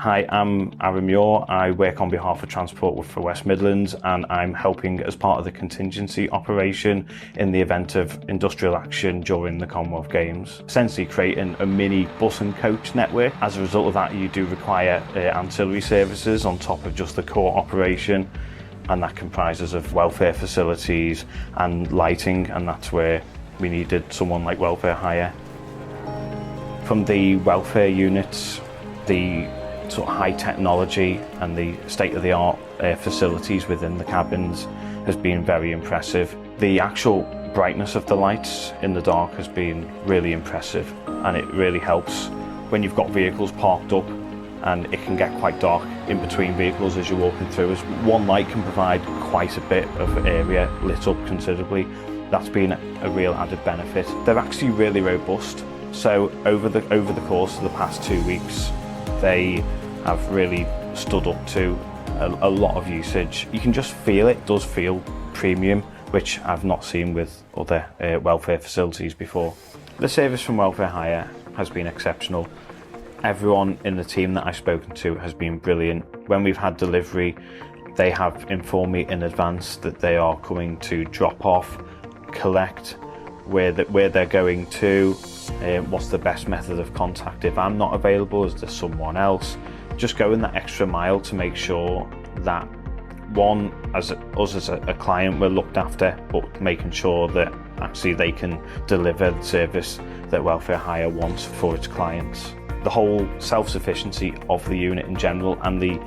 Hi, I'm Aaron Muir. I work on behalf of Transport for West Midlands, and I'm helping as part of the contingency operation in the event of industrial action during the Commonwealth Games. Essentially creating a mini bus and coach network. As a result of that, you do require ancillary services on top of just the core operation, and that comprises of welfare facilities and lighting, and that's where we needed someone like welfare hire. From the welfare units, the sort of high technology and the state-of-the-art facilities within the cabins has been very impressive. The actual brightness of the lights in the dark has been really impressive, and it really helps when you've got vehicles parked up and it can get quite dark in between vehicles as you're walking through. As one light can provide quite a bit of area lit up considerably. That's been a real added benefit. They're actually really robust. So over the course of the past 2 weeks, they have really stood up to a lot of usage. You can just feel it does feel premium, which I've not seen with other welfare facilities before. The service from welfare hire has been exceptional. Everyone in the team that I've spoken to has been brilliant. When we've had delivery, they have informed me in advance that they are coming to drop off, collect, where they're going to, what's the best method of contact if I'm not available, is there someone else. Just going that extra mile to make sure that one, as a client, we're looked after, but making sure that actually they can deliver the service that welfare hire wants for its clients. The whole self-sufficiency of the unit in general, and the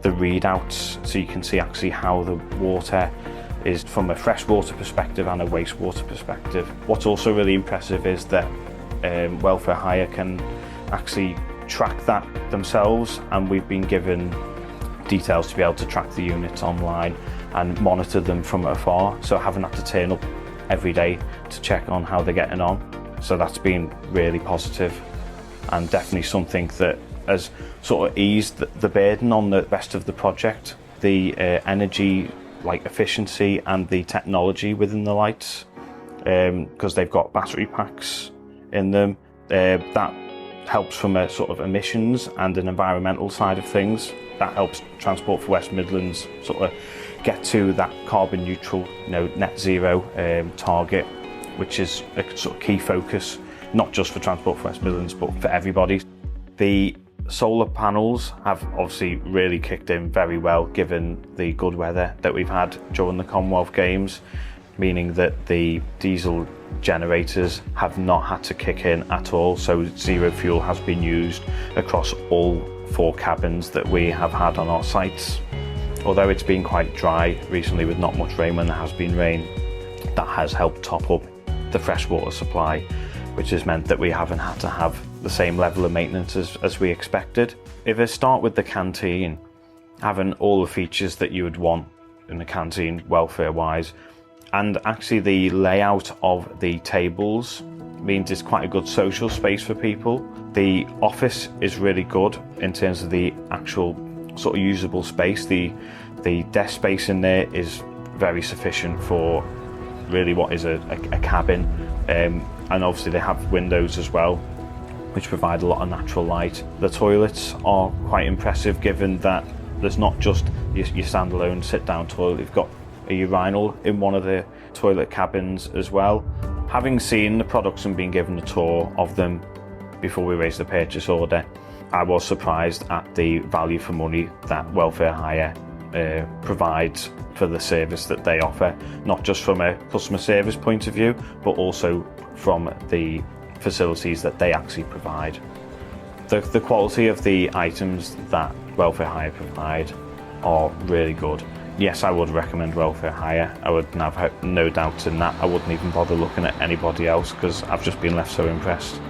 readouts, so you can see actually how the water is from a freshwater perspective and a wastewater perspective. What's also really impressive is that welfare hire can actually track that themselves, and we've been given details to be able to track the units online and monitor them from afar, so I haven't had to turn up every day to check on how they're getting on. So that's been really positive, and definitely something that has sort of eased the burden on the rest of the project. The energy efficiency and the technology within the lights, because they've got battery packs in them, that helps from a sort of emissions and an environmental side of things. That helps Transport for West Midlands sort of get to that carbon neutral, net zero target, which is a sort of key focus, not just for Transport for West Midlands, but for everybody. The solar panels have obviously really kicked in very well given the good weather that we've had during the Commonwealth Games, meaning that the diesel generators have not had to kick in at all, so zero fuel has been used across all 4 cabins that we have had on our sites. Although it's been quite dry recently with not much rain, when there has been rain, that has helped top up the freshwater supply, which has meant that we haven't had to have the same level of maintenance as we expected. If I start with the canteen, having all the features that you would want in the canteen welfare wise, and actually the layout of the tables means it's quite a good social space for people. The office is really good in terms of the actual sort of usable space. The desk space in there is very sufficient for really what is a cabin, and obviously they have windows as well, which provide a lot of natural light. The toilets are quite impressive, given that there's not just your standalone sit-down toilet. You've got a urinal in one of the toilet cabins as well. Having seen the products and been given a tour of them before we raised the purchase order, I was surprised at the value for money that welfare hire provides for the service that they offer, not just from a customer service point of view, but also from the facilities that they actually provide. The quality of the items that welfare hire provide are really good. Yes, I would recommend welfare hire. I would have no doubt in that. I wouldn't even bother looking at anybody else because I've just been left so impressed.